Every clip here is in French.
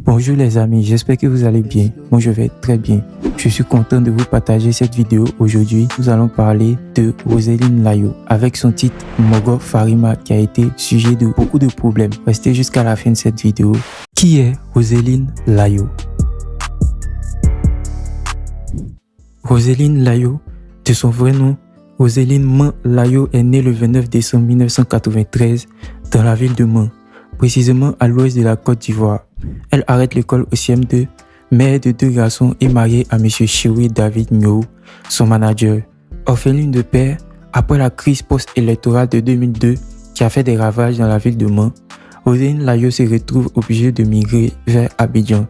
Bonjour les amis, j'espère que vous allez bien. Moi je vais très bien. Je suis content de vous partager cette vidéo aujourd'hui. Nous allons parler de Roseline Layo avec son titre Mogo Farima qui a été sujet de beaucoup de problèmes. Restez jusqu'à la fin de cette vidéo. Qui est Roseline Layo? Roseline Layo, de son vrai nom, Roseline Man Layo est née le 29 décembre 1993 dans la ville de Man, précisément à l'ouest de la Côte d'Ivoire. Elle arrête l'école au CM2, mère de 2 garçons et mariée à M. Chéri David Nyou, son manager. Orpheline de père, après la crise post-électorale de 2002 qui a fait des ravages dans la ville de Man, Roseline Layo se retrouve obligée de migrer vers Abidjan,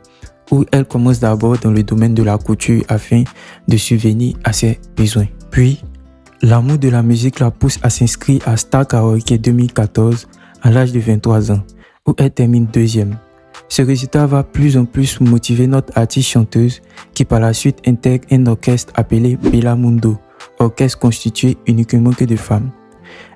où elle commence d'abord dans le domaine de la couture afin de subvenir à ses besoins. Puis, l'amour de la musique la pousse à s'inscrire à Star Karaoke 2014 à l'âge de 23 ans, où elle termine 2e. Ce résultat va plus en plus motiver notre artiste chanteuse qui par la suite intègre un orchestre appelé Bella Mundo, orchestre constitué uniquement que de femmes.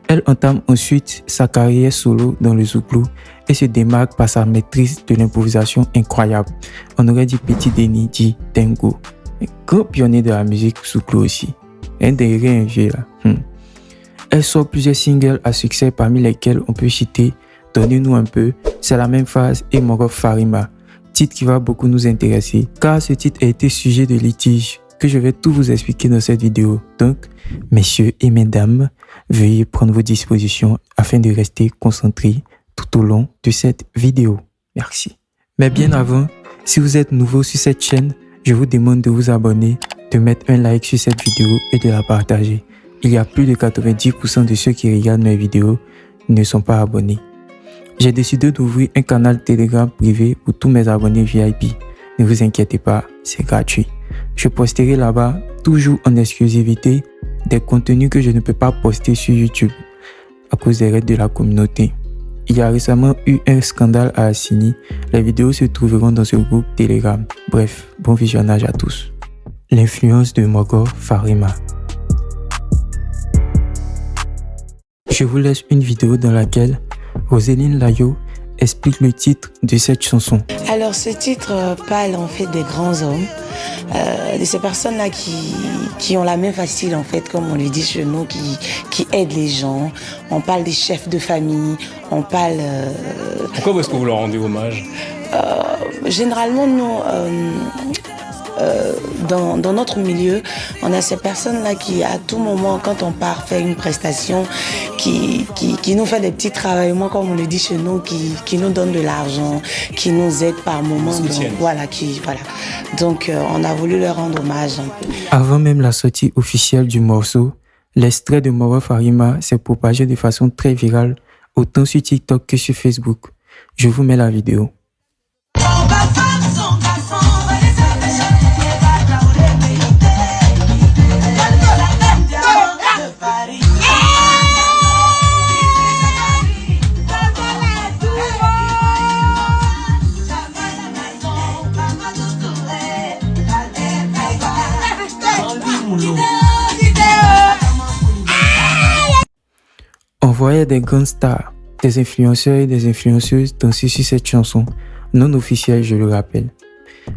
Elle entame ensuite sa carrière solo dans le Zouglou et se démarque par sa maîtrise de l'improvisation incroyable. On aurait dit Petit Denis dit Tengo. Un grand pionnier de la musique Zouglou aussi. Un des rien vieux là. Elle sort plusieurs singles à succès parmi lesquels on peut citer Donnez-nous un peu, C'est la même phase et Mogo Farima, titre qui va beaucoup nous intéresser car ce titre a été sujet de litige que je vais tout vous expliquer dans cette vidéo. Donc, messieurs et mesdames, veuillez prendre vos dispositions afin de rester concentrés tout au long de cette vidéo. Merci. Mais bien avant, si vous êtes nouveau sur cette chaîne, je vous demande de vous abonner, de mettre un like sur cette vidéo et de la partager. Il y a plus de 90% de ceux qui regardent mes vidéos ne sont pas abonnés. J'ai décidé d'ouvrir un canal Telegram privé pour tous mes abonnés VIP. Ne vous inquiétez pas, c'est gratuit. Je posterai là-bas, toujours en exclusivité, des contenus que je ne peux pas poster sur YouTube à cause des règles de la communauté. Il y a récemment eu un scandale à Assini. Les vidéos se trouveront dans ce groupe Telegram. Bref, bon visionnage à tous. L'influence de Mogo Farima. Je vous laisse une vidéo dans laquelle Roseline Layo explique le titre de cette chanson. Alors ce titre parle en fait des grands hommes, de ces personnes-là qui ont la main facile en fait, comme on le dit chez nous, qui aident les gens. On parle des chefs de famille, on parle... Pourquoi est-ce que vous leur rendez hommage? Généralement, nous... dans notre milieu, on a ces personnes-là qui, à tout moment, quand on part faire une prestation, qui nous fait des petits travaillements, comme on le dit chez nous, qui nous donnent de l'argent, qui nous aident par moment. Donc, on a voulu leur rendre hommage un peu. Avant même la sortie officielle du morceau, l'extrait de Mogo Farima s'est propagé de façon très virale, autant sur TikTok que sur Facebook. Je vous mets la vidéo. On voyait des grandes stars, des influenceurs et des influenceuses danser sur cette chanson, non officielle je le rappelle.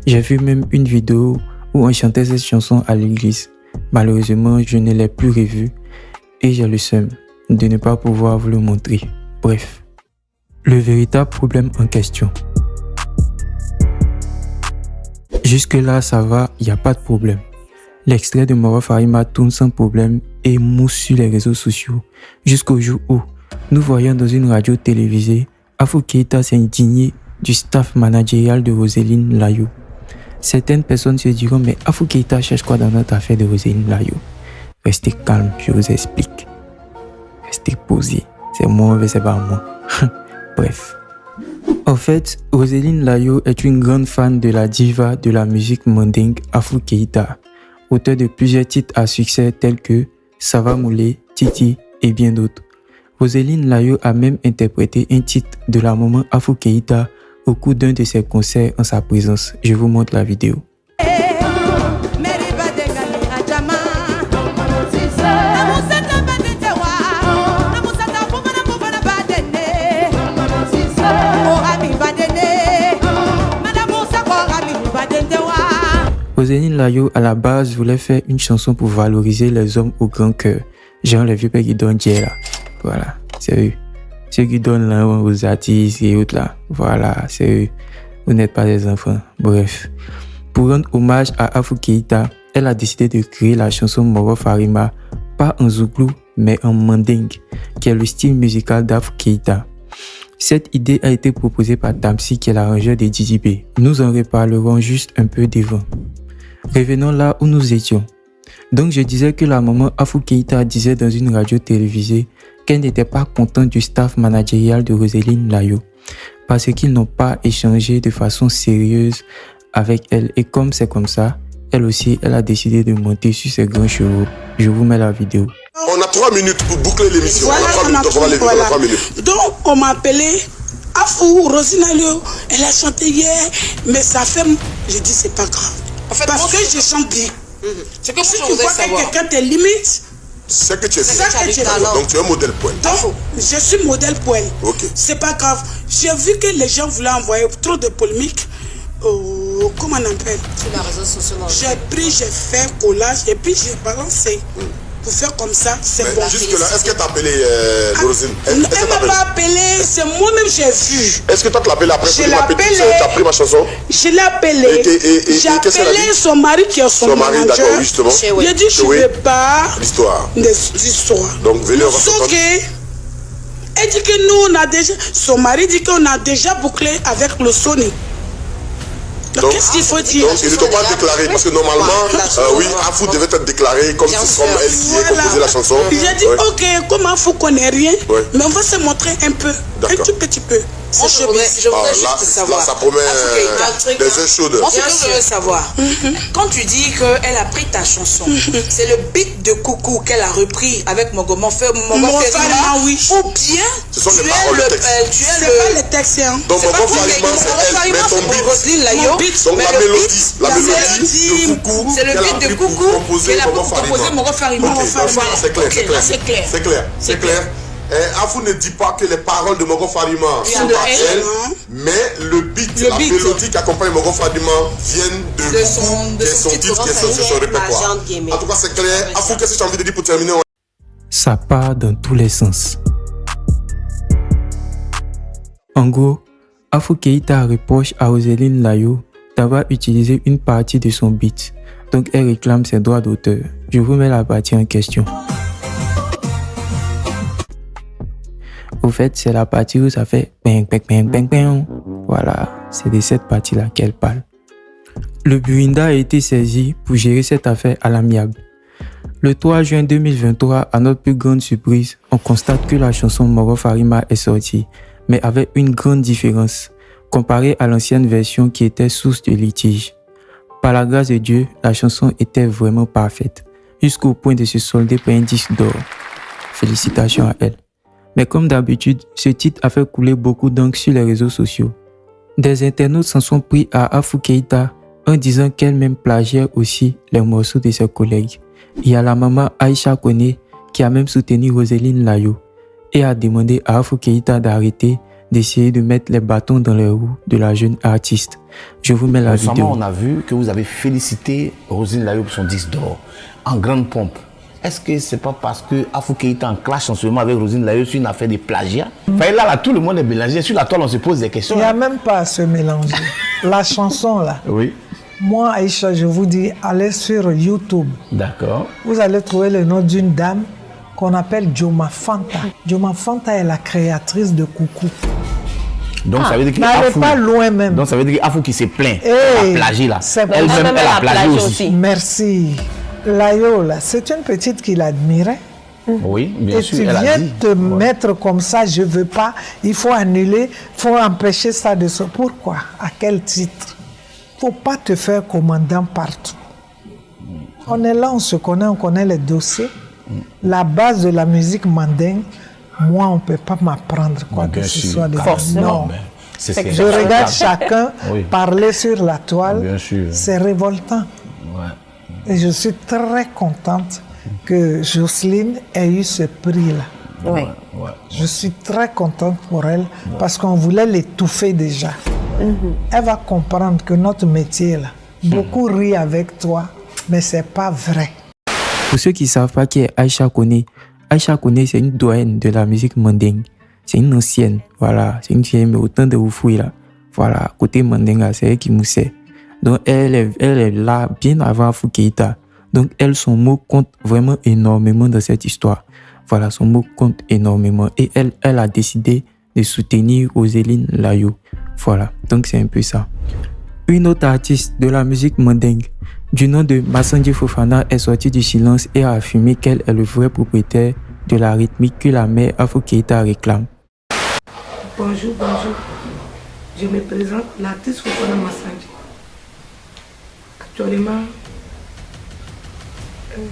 J'ai vu même une vidéo où on chantait cette chanson à l'église. Malheureusement, je ne l'ai plus revue et j'ai le seum de ne pas pouvoir vous le montrer. Bref, le véritable problème en question. Jusque là ça va, il n'y a pas de problème. L'extrait de Mogo Farima tourne sans problème et mousse sur les réseaux sociaux jusqu'au jour où nous voyons dans une radio télévisée Afro Keita s'est indigné du staff managérial de Roseline Layo. Certaines personnes se diront mais Afro Keita cherche quoi dans notre affaire de Roseline Layo? Restez calme, je vous explique. Restez posé, c'est moi, mais c'est pas moi. Bref. En fait, Roseline Layo est une grande fan de la diva de la musique mandingue Afro Keita, auteur de plusieurs titres à succès tels que Sava Moulé, Titi et bien d'autres. Roseline Layo a même interprété un titre de la maman Afro Keita au cours d'un de ses concerts en sa présence. Je vous montre la vidéo. Madame Roseline Layo, à la base, voulait faire une chanson pour valoriser les hommes au grand cœur. Genre les vieux pères qui donnent Dieu là. Voilà, c'est eux. Ceux qui donnent là aux artistes et autres là. Voilà, c'est eux. Vous n'êtes pas des enfants. Bref. Pour rendre hommage à Afou Keïta, elle a décidé de créer la chanson Moro Farima, pas en zouglou, mais en mandingue, qui est le style musical d'Afou Keïta. Cette idée a été proposée par Tamsi, qui est l'arrangeur de Didi B. Nous en reparlerons juste un peu devant. Revenons là où nous étions. Donc je disais que la maman Afou Keïta disait dans une radio télévisée qu'elle n'était pas contente du staff managérial de Roseline Layo, parce qu'ils n'ont pas échangé de façon sérieuse avec elle. Et comme c'est comme ça, elle aussi, elle a décidé de monter sur ses grands chevaux. Je vous mets la vidéo. On a 3 minutes pour boucler l'émission. Voilà, on a 3 minutes, donc on va les 3 minutes. Donc on m'a appelé Afou, Roseline Layo, elle a chanté hier, mais sa femme, j'ai dit c'est pas grave. En fait, parce que je chante bien. C'est que si tu vois que quelqu'un te limite, c'est que tu es talent. Donc tu es un modèle poil. Donc je suis modèle poil. Ok. C'est pas grave. J'ai vu que les gens voulaient envoyer trop de polémiques. Comment on appelle? Sur la réseau social. J'ai pris, j'ai fait collage et puis j'ai balancé. Pour faire comme ça, c'est bon. Jusque là, est-ce que tu as appelé Rosine? Elle ne m'a pas appelé, c'est moi-même j'ai vu. Est-ce que toi tu l'as appelé après? Je l'ai appelé. Tu as pris ma chanson? Je l'ai appelé. J'ai appelé son mari qui est son mari, manager. d'accord, justement. J'ai dit je ne veux pas l'histoire. Donc venez, on va se elle dit que nous on a déjà, son mari dit qu'on a déjà bouclé avec le Sony. Donc qu'est-ce qu'il faut dire? Donc ils ne t'ont pas déclaré parce que normalement, oui, Afou devait être déclaré comme elle qui a composé la chanson. J'ai dit ok, comme Afou connaît rien, mais on va se montrer un peu, un tout petit peu. Moi, je voudrais juste savoir. Là, ça promet des œufs chaudes. Moi, ce que je veux savoir, quand tu dis qu'elle a pris ta chanson, c'est le beat de Coucou qu'elle a repris avec Mogomo Farima, oui. Ou bien ce sont les paroles du texte. C'est pas le texte, hein. Donc Mogomo Farima, c'est elle, mais ton beat. Donc la mélodie de Coucou, c'est le beat de Coucou qu'elle a composé Mogomo Farima. C'est clair. Afou ne dit pas que les paroles de Mogo Farima sont à elle, mais le beat, la mélodie qui accompagne Mogo Farima viennent de son titre, qui est son répertoire. En tout cas, c'est clair. Afou, qu'est-ce que tu as envie de dire pour terminer? Ça part dans tous les sens. En gros, Afou Keïta reproche à Roseline Layo d'avoir utilisé une partie de son beat. Donc elle réclame ses droits d'auteur. Je vous mets la partie en question. Au fait, c'est la partie où ça fait bang, bang, bang, bang, bang. Voilà, c'est de cette partie-là qu'elle parle. Le Burinda a été saisi pour gérer cette affaire à l'amiable. Le 3 juin 2023, à notre plus grande surprise, on constate que la chanson Moro Farima est sortie, mais avec une grande différence, comparée à l'ancienne version qui était source de litige. Par la grâce de Dieu, la chanson était vraiment parfaite, jusqu'au point de se solder par un disque d'or. Félicitations à elle. Mais comme d'habitude, ce titre a fait couler beaucoup d'encre sur les réseaux sociaux. Des internautes s'en sont pris à Afou Keïta en disant qu'elle-même plagiait aussi les morceaux de ses collègues. Il y a la maman Aïcha Kone qui a même soutenu Roseline Layo et a demandé à Afou Keïta d'arrêter d'essayer de mettre les bâtons dans les roues de la jeune artiste. Je vous mets la vidéo. On a vu que vous avez félicité Roseline Layo pour son disque d'or en grande pompe. Est-ce que c'est pas parce que Afou Keïta en clash en ce moment avec Roseline Layo sur une affaire de plagiat? Là, tout le monde est mélangé. Sur la toile, on se pose des questions. Il n'y a même pas à se mélanger. La chanson, là. Oui. Moi, Aïcha, je vous dis, allez sur YouTube. D'accord. Vous allez trouver le nom d'une dame qu'on appelle Joma Fanta. Joma Fanta est la créatrice de Coucou. Donc ça veut dire qu'elle n'est pas loin même. Donc ça veut dire qu'Afou qui s'est plaint. Elle a plagié là. Elle-même, elle a plagié aussi. Merci. Layo, là, c'est une petite qu'il admirait. Oui, bien sûr. Et tu viens te mettre comme ça, je ne veux pas, il faut annuler, il faut empêcher ça de se... Pourquoi? À quel titre? Il ne faut pas te faire commandant partout. On est là, on se connaît, on connaît les dossiers. La base de la musique mandingue, moi, on ne peut pas m'apprendre quoi que ce soit de forcément. Non. Je regarde chacun parler sur la toile, c'est révoltant. Et je suis très contente que Jocelyne ait eu ce prix-là. Oui. Je suis très contente pour elle parce qu'on voulait l'étouffer déjà. Elle va comprendre que notre métier, là, Beaucoup rient avec toi, mais c'est pas vrai. Pour ceux qui ne savent pas qui est Aïcha Koné, c'est une doyenne de la musique mandingue. C'est une ancienne, voilà. C'est une vieille, mais autant de oufouille là. Voilà, côté mandingue, c'est elle qui nous sait. Donc, elle est là bien avant Afou Keïta. Donc, son mot compte vraiment énormément dans cette histoire. Voilà, son mot compte énormément. Et elle a décidé de soutenir Roseline Layo. Voilà, donc c'est un peu ça. Une autre artiste de la musique mandingue, du nom de Massandji Fofana, est sortie du silence et a affirmé qu'elle est le vrai propriétaire de la rythmique que la mère Afou Keïta réclame. Bonjour. Je me présente, l'artiste Fofana Massandji. Actuellement,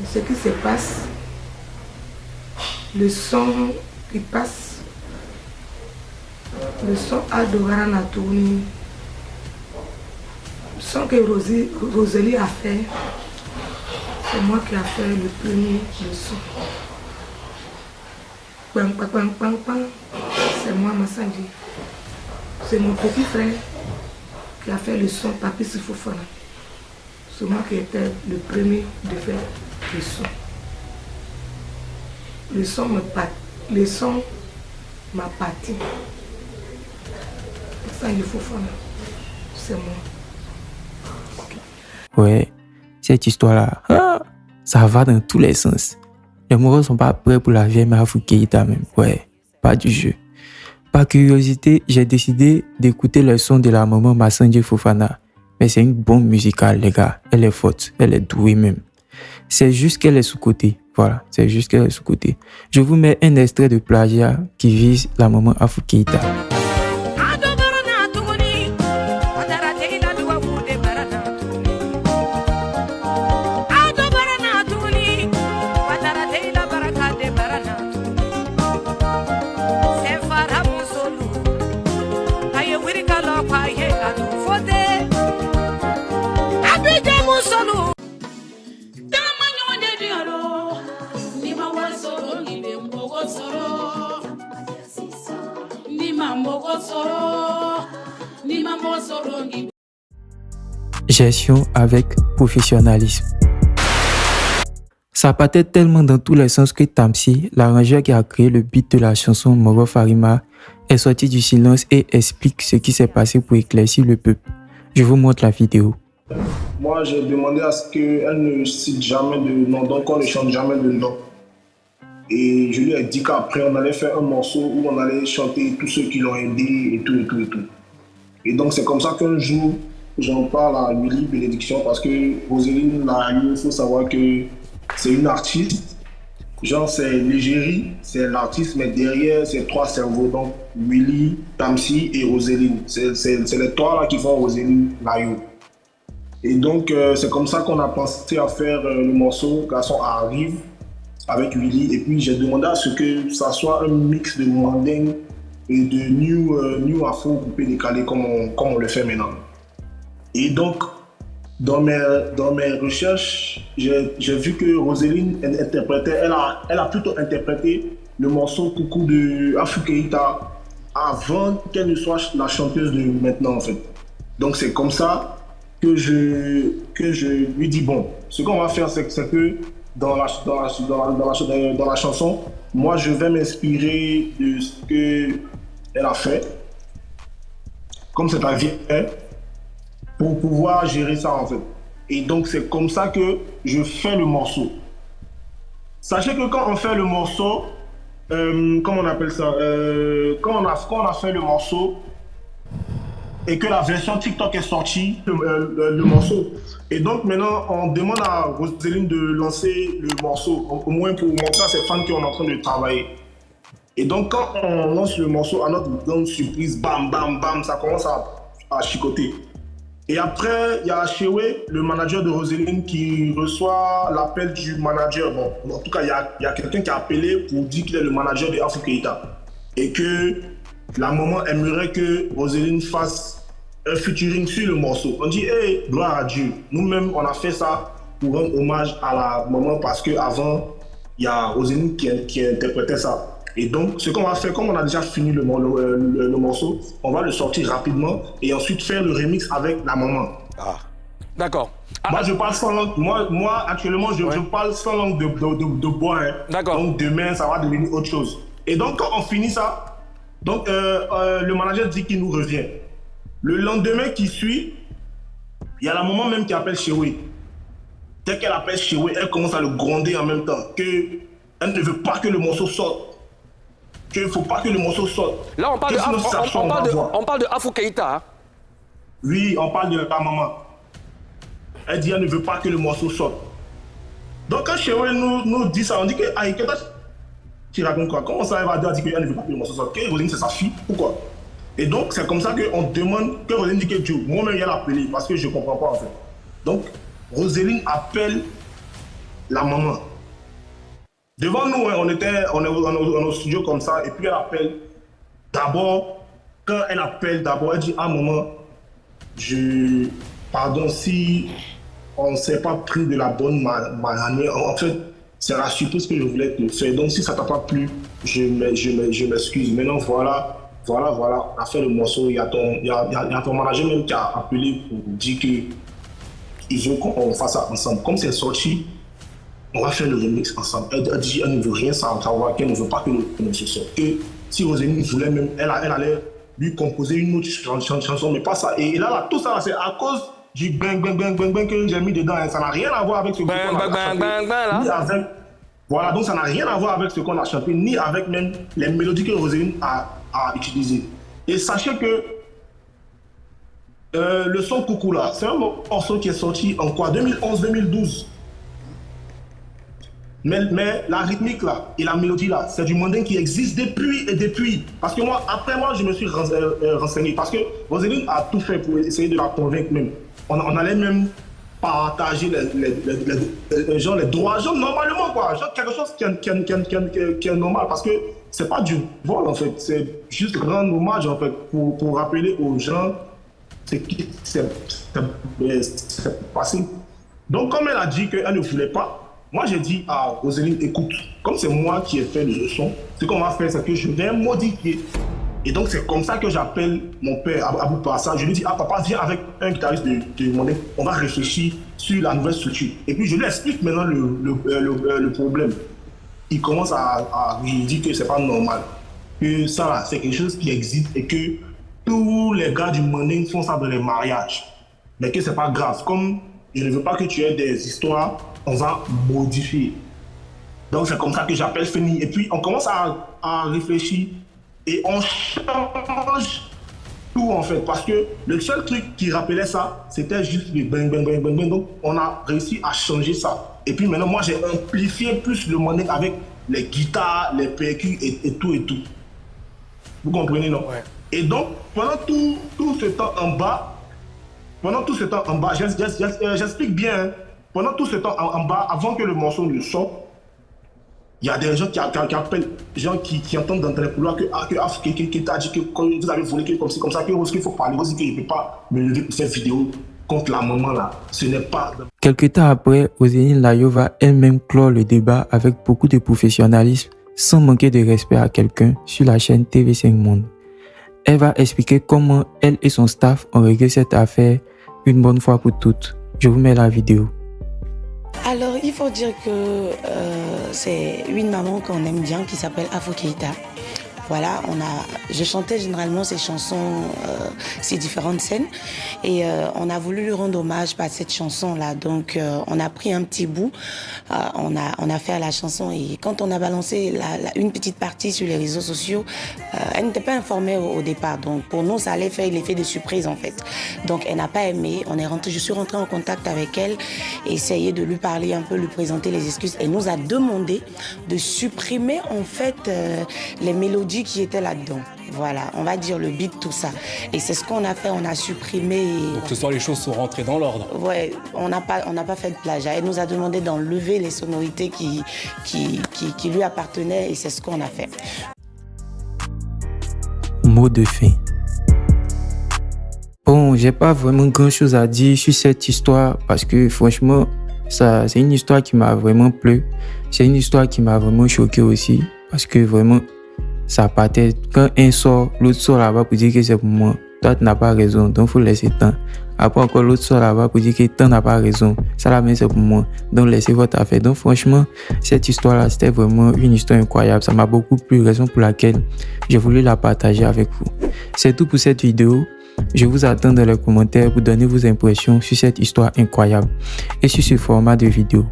ce qui se passe, le son qui passe, le son Adogara Natouni, le son que Rosélie a fait, c'est moi qui a fait le premier son. C'est moi Massandji. C'est mon petit frère qui a fait le son Papi Fofana. C'est moi qui étais le premier de faire le son. Le son m'a parti. Massandji Fofana, c'est moi. Ouais, cette histoire-là, ça va dans tous les sens. Les moraux sont pas prêts pour la vieille mère Afou Keïta même. Ouais, pas du jeu. Par curiosité, j'ai décidé d'écouter le son de la maman Massandji Fofana. Mais c'est une bombe musicale, les gars. Elle est forte, elle est douée même. C'est juste qu'elle est sous-cotée. Voilà, c'est juste qu'elle est sous-cotée. Je vous mets un extrait de plagiat qui vise la maman Afou Keïta. Gestion avec professionnalisme. Ça partait tellement dans tous les sens que Tamsi, l'arrangeur qui a créé le beat de la chanson Mogo Farima, est sorti du silence et explique ce qui s'est passé pour éclaircir le peuple. Je vous montre la vidéo. Moi, j'ai demandé à ce qu'elle ne cite jamais de nom, donc on ne chante jamais de nom. Et je lui ai dit qu'après, on allait faire un morceau où on allait chanter tous ceux qui l'ont aidé et tout. Et donc, c'est comme ça qu'un jour, j'en parle à Willy Bénédiction parce que Roseline Layo, il faut savoir que c'est une artiste. Genre, c'est l'égérie, c'est l'artiste, mais derrière, c'est trois cerveaux. Donc, Willy, Tamsi et Roseline. C'est les trois là qui font Roseline Layo. Et donc, c'est comme ça qu'on a pensé à faire le morceau Garçon arrive avec Willy. Et puis, j'ai demandé à ce que ça soit un mix de mandingue et de new afro coupé décalé comme on le fait maintenant. Et donc, dans mes recherches, j'ai vu que Roseline interprétait, elle a plutôt interprété le morceau Coucou de Afou Keïta avant qu'elle ne soit la chanteuse de maintenant en fait. Donc c'est comme ça que je lui dis bon, ce qu'on va faire c'est que dans la chanson, moi je vais m'inspirer de ce qu'elle a fait, comme c'est un vieux, pour pouvoir gérer ça en fait. Et donc c'est comme ça que je fais le morceau. Sachez que quand on fait le morceau, comment on appelle ça, quand on a fait le morceau et que la version TikTok est sortie, le morceau. Et donc maintenant on demande à Roseline de lancer le morceau, au moins pour montrer à ses fans qu'on est en train de travailler. Et donc quand on lance le morceau, à notre grande surprise, bam, bam, bam, ça commence à chicoter. Et après, il y a Chewe, le manager de Roseline, qui reçoit l'appel du manager. Bon, en tout cas, il y a quelqu'un qui a appelé pour dire qu'il est le manager de Afou Keïta. Et que la maman aimerait que Roseline fasse un featuring sur le morceau. On dit, hey, gloire à Dieu. Nous-mêmes, on a fait ça pour rendre hommage à la maman parce qu'avant, il y a Roseline qui interprétait ça. Et donc, ce qu'on va faire, comme on a déjà fini le morceau, on va le sortir rapidement et ensuite faire le remix avec la maman. D'accord. Moi, je parle sans langue. Moi actuellement, je parle sans langue de bois. Hein. D'accord. Donc, demain, ça va devenir autre chose. Et donc, quand on finit ça, donc, le manager dit qu'il nous revient. Le lendemain qui suit, il y a la maman même qui appelle Chéoué. Dès qu'elle appelle Chéoué, elle commence à le gronder en même temps. Qu'elle ne veut pas que le morceau sorte. Qu'il ne faut pas que le morceau sorte. Là, on parle de Afou Keïta. Hein? Oui, on parle de la maman. Elle dit qu'elle ne veut pas que le morceau sorte. Donc quand Chéoué nous dit ça, on dit que Keïta, tu racontes quoi? Comment ça, elle va dire qu'elle ne veut pas que le morceau sorte? Que Roselyne, c'est sa fille? Pourquoi? Et donc, c'est comme ça qu'on demande que Roselyne dit que Dieu. Moi-même, il y a appelé parce que je ne comprends pas en fait. Donc, Roselyne appelle la maman. Devant nous, on est au studio comme ça, et puis elle appelle. D'abord, quand elle appelle, elle dit ah maman, pardon si on ne s'est pas pris de la bonne manière. En fait, c'est la surprise que je voulais te faire. Donc si ça t'a pas plu, je m'excuse. Maintenant voilà, on a fait le morceau. Il y a ton manager même qui a appelé pour dire qu'il veut qu'on fasse ça ensemble. Comme c'est sorti, on va faire le remix ensemble. Elle dit qu'elle ne veut rien savoir, qu'elle ne veut pas que le morceau sorte. Que si Roselyne voulait même, elle allait lui composer une autre chanson, mais pas ça. Et là, tout ça, c'est à cause du bang que j'ai mis dedans. Ça n'a rien à voir avec ce qu'on a chanté. Voilà, donc ça n'a rien à voir avec ce qu'on a chanté, ni avec même les mélodies que Roselyne a utilisées. Et sachez que le son Coucou là, c'est un morceau qui est sorti en quoi 2011-2012. Mais la rythmique là et la mélodie là, c'est du manding qui existe depuis. Parce que moi, je me suis renseigné. Parce que Roselyne a tout fait pour essayer de la convaincre même. On allait même partager les droits, genre normalement quoi. Genre quelque chose qui est normal. Parce que c'est pas du vol en fait. C'est juste rendre hommage en fait pour rappeler aux gens ce qui s'est passé. Donc comme elle a dit qu'elle ne voulait pas, moi, j'ai dit à Roselyne, écoute, comme c'est moi qui ai fait le son, ce qu'on va faire, c'est que je vais modifier. Et donc, c'est comme ça que j'appelle mon père, Abou Passa. Je lui dis, papa, viens avec un guitariste de mon équipe, on va réfléchir sur la nouvelle structure. Et puis, je lui explique maintenant le problème. Il commence à lui dire que c'est pas normal. Que ça, là, c'est quelque chose qui existe et que tous les gars du Manding font ça dans les mariages. Mais que c'est pas grave. Comme je ne veux pas que tu aies des histoires, on va modifier. Donc c'est comme ça que j'appelle Feni. Et puis on commence à réfléchir et on change tout en fait. Parce que le seul truc qui rappelait ça, c'était juste le bang. Donc on a réussi à changer ça. Et puis maintenant moi j'ai amplifié plus le manding avec les guitares, les percus et tout. Vous comprenez, non? Ouais. Et donc pendant tout ce temps en bas, j'explique bien, hein. Pendant tout ce temps en bas, avant que le morceau ne sorte, il y a des gens qui appellent, des gens qui entendent dans les couloirs que Afou Keïta a dit que vous avez volé comme ça, qu'il faut parler, vous dites qu'il ne peut pas me lever pour cette vidéo contre la maman là. Ce n'est pas... Quelque temps après, Roselyne Layo va elle-même clore le débat avec beaucoup de professionnalisme, sans manquer de respect à quelqu'un sur la chaîne TV5 Monde. Elle va expliquer comment elle et son staff ont réglé cette affaire une bonne fois pour toutes. Je vous mets la vidéo. Alors, il faut dire que c'est une maman qu'on aime bien qui s'appelle Afou Keïta. Voilà, je chantais généralement ces chansons, ces différentes scènes, et on a voulu lui rendre hommage par cette chanson-là. Donc, on a pris un petit bout, on a fait la chanson, et quand on a balancé une petite partie sur les réseaux sociaux, elle n'était pas informée au départ. Donc, pour nous, ça allait faire l'effet de surprise en fait. Donc, elle n'a pas aimé. Je suis rentrée en contact avec elle, essayé de lui parler un peu, lui présenter les excuses. Elle nous a demandé de supprimer en fait les mélodies qui était là-dedans. Voilà, on va dire le beat, tout ça. Et c'est ce qu'on a fait, on a supprimé. Donc ce soir, les choses sont rentrées dans l'ordre. Ouais, on n'a pas fait de plagiat. Elle nous a demandé d'enlever les sonorités qui lui appartenaient et c'est ce qu'on a fait. Mot de fin. Bon, j'ai pas vraiment grand-chose à dire sur cette histoire parce que franchement, c'est une histoire qui m'a vraiment plu. C'est une histoire qui m'a vraiment choqué aussi parce que vraiment, ça partait, quand un sort, l'autre sort là-bas pour dire que c'est pour moi. toi tu n'as pas raison, donc il faut laisser temps. Après encore l'autre soir là-bas pour dire que tant n'a pas raison, ça la même c'est pour moi, donc laissez votre affaire. Donc franchement, cette histoire-là, c'était vraiment une histoire incroyable, ça m'a beaucoup plu, raison pour laquelle j'ai voulu la partager avec vous. C'est tout pour cette vidéo. Je vous attends dans les commentaires pour donner vos impressions sur cette histoire incroyable et sur ce format de vidéo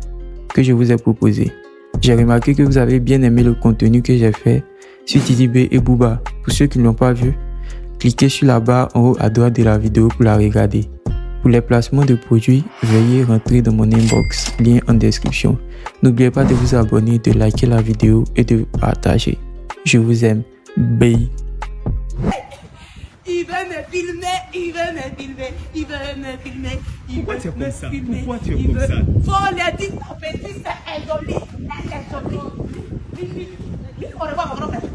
que je vous ai proposé. J'ai remarqué que vous avez bien aimé le contenu que j'ai fait sur Tidibé et Booba. Pour ceux qui ne l'ont pas vu, cliquez sur la barre en haut à droite de la vidéo pour la regarder. Pour les placements de produits, veuillez rentrer dans mon inbox, lien en description. N'oubliez pas de vous abonner, de liker la vidéo et de partager. Je vous aime. Bye. Il veut me filmer, il veut me filmer, il veut me filmer. Pourquoi tu es comme ça? Pourquoi tu es comme ça? Faut les dire, ton petit, c'est un joli. Elle est jolie. Au revoir, mon grand frère.